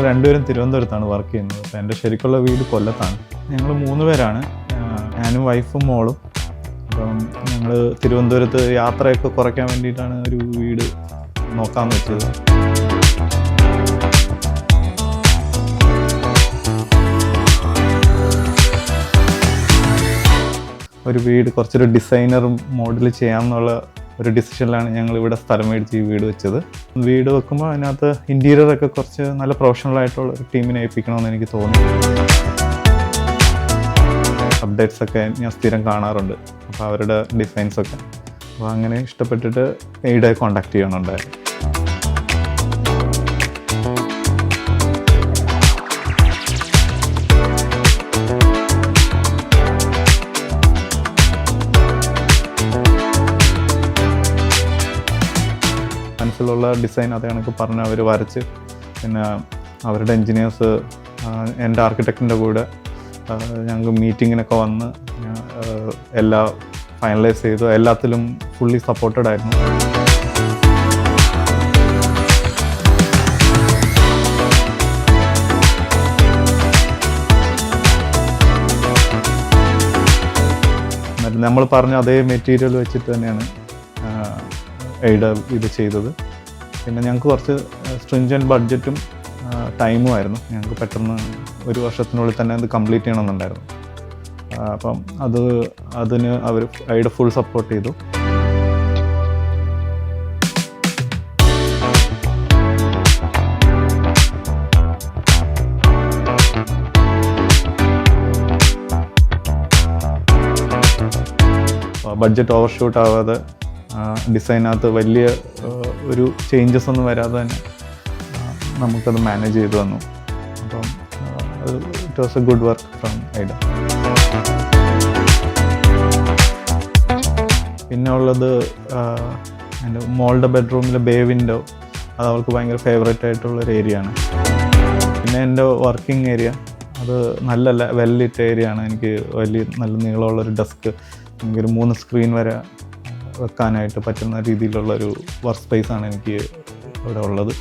രണ്ടുപേരും തിരുവനന്തപുരത്താണ് വർക്ക് ചെയ്യുന്നത്. അപ്പോൾ എൻ്റെ ശരിക്കുള്ള വീട് കൊല്ലത്താണ്. ഞങ്ങൾ 3 പേരാണ്, ഞാനും വൈഫും മോളും. അപ്പം ഞങ്ങൾ തിരുവനന്തപുരത്ത് യാത്രയൊക്കെ കുറയ്ക്കാൻ വേണ്ടിയിട്ടാണ് ഒരു വീട് നോക്കാമെന്ന് വെച്ചത്. ഒരു വീട് കുറച്ചൊരു ഡിസൈനർ മോഡൽ ചെയ്യാമെന്നുള്ള ഒരു ഡിസിഷനിലാണ് ഞങ്ങൾ ഇവിടെ സ്ഥലം മേടിച്ച് ഈ വീട് വെച്ചത്. വീട് വെക്കുമ്പോൾ അതിനകത്ത് ഇൻറ്റീരിയറൊക്കെ കുറച്ച് നല്ല പ്രൊഫഷണലായിട്ടുള്ള ഒരു ടീമിനെ ഏൽപ്പിക്കണമെന്ന് എനിക്ക് തോന്നി. അപ്ഡേറ്റ്സൊക്കെ ഞാൻ സ്ഥിരം കാണാറുണ്ട്, അപ്പോൾ അവരുടെ ഡിസൈൻസൊക്കെ. അപ്പോൾ അങ്ങനെ ഇഷ്ടപ്പെട്ടിട്ട് എയ്ഡെ കോൺടാക്ട് ചെയ്യണമുണ്ടായിരുന്നു. മനസ്സിലുള്ള ഡിസൈൻ അത് കണക്ക് പറഞ്ഞ് അവർ വരച്ച്, പിന്നെ അവരുടെ എൻജിനീയേഴ്സ് എൻ്റെ ആർക്കിടെക്റ്റിൻ്റെ കൂടെ ഞങ്ങൾക്ക് മീറ്റിങ്ങിനൊക്കെ വന്ന് എല്ലാം ഫൈനലൈസ് ചെയ്തു. എല്ലാത്തിലും ഫുള്ളി സപ്പോർട്ടഡ് ആയിരുന്നു. എന്നിട്ട് നമ്മൾ പറഞ്ഞ അതേ മെറ്റീരിയൽ വെച്ചിട്ട് തന്നെയാണ് എയ്ഡ് ഇത് ചെയ്തത്. പിന്നെ ഞങ്ങൾക്ക് കുറച്ച് സ്ട്രിഞ്ചൻറ്റ് ബഡ്ജറ്റും ടൈമും ആയിരുന്നു. ഞങ്ങൾക്ക് പെട്ടെന്ന് 1 വർഷത്തിനുള്ളിൽ തന്നെ അത് കംപ്ലീറ്റ് ചെയ്യണമെന്നുണ്ടായിരുന്നു. അപ്പം അതിന് അവർ എയ്ഡ് ഫുൾ സപ്പോർട്ട് ചെയ്തു. ബഡ്ജറ്റ് ഓവർഷൂട്ട് ആവാതെ ഡിസൈനകത്ത് വലിയ ഒരു ചേഞ്ചസ് ഒന്നും വരാതെ തന്നെ നമുക്കത് മാനേജ് ചെയ്തു വന്നു. അപ്പം it was A good work from aid. പിന്നെ ഉള്ളത് എൻ്റെ മോളുടെ ബെഡ്റൂമിലെ ബേ വിൻഡോ, അത് അവൾക്ക് ഭയങ്കര ഫേവറേറ്റ് ആയിട്ടുള്ളൊരു ഏരിയ ആണ്. പിന്നെ എൻ്റെ വർക്കിംഗ് ഏരിയ അത് നല്ല വെല്ലിട്ട ഏരിയ ആണ്. എനിക്ക് നല്ല നീളമുള്ളൊരു ഡെസ്ക്, എനിക്കൊരു 3 സ്ക്രീൻ വരെ വെക്കാനായിട്ട് പറ്റുന്ന രീതിയിലുള്ളൊരു വർക്ക് സ്പേസാണ് എനിക്ക് ഇവിടെ ഉള്ളത്.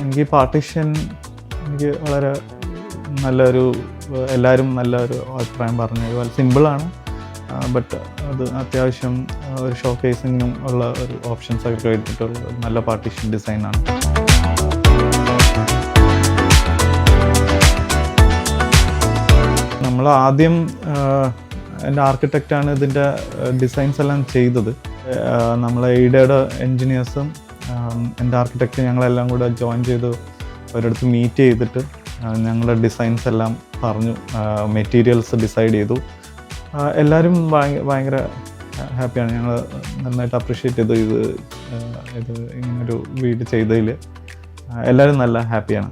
എനിക്ക് പാർട്ടീഷൻ എനിക്ക് വളരെ നല്ലൊരു, എല്ലാവരും നല്ലൊരു അഭിപ്രായം പറഞ്ഞു. വളരെ സിമ്പിളാണ്, ബട്ട് അത് അത്യാവശ്യം ഒരു ഷോ കേസിങ്ങിനും ഉള്ള ഒരു ഓപ്ഷൻസ് ഒക്കെ ഇട്ടിട്ടുള്ള നല്ല പാർട്ടീഷൻ ഡിസൈനാണ്. നമ്മൾ ആദ്യം എൻ്റെ ആർക്കിടെക്റ്റാണ് ഇതിൻ്റെ ഡിസൈൻസ് എല്ലാം ചെയ്തത്. നമ്മളെ എയ്ഡയുടെ എൻജിനീയേഴ്സും എൻ്റെ ആർക്കിടെക്റ്റ് ഞങ്ങളെല്ലാം കൂടെ ജോയിൻ ചെയ്ത് ഒരിടത്ത് മീറ്റ് ചെയ്തിട്ട് ഞങ്ങളുടെ ഡിസൈൻസ് എല്ലാം പറഞ്ഞു, മെറ്റീരിയൽസ് ഡിസൈഡ് ചെയ്തു. എല്ലാവരും ഭയങ്കര ഹാപ്പിയാണ്. ഞങ്ങൾ നന്നായിട്ട് അപ്രിഷ്യേറ്റ് ചെയ്തു ഇത് ഇങ്ങനൊരു വീട് ചെയ്തതിൽ എല്ലാവരും നല്ല ഹാപ്പിയാണ്.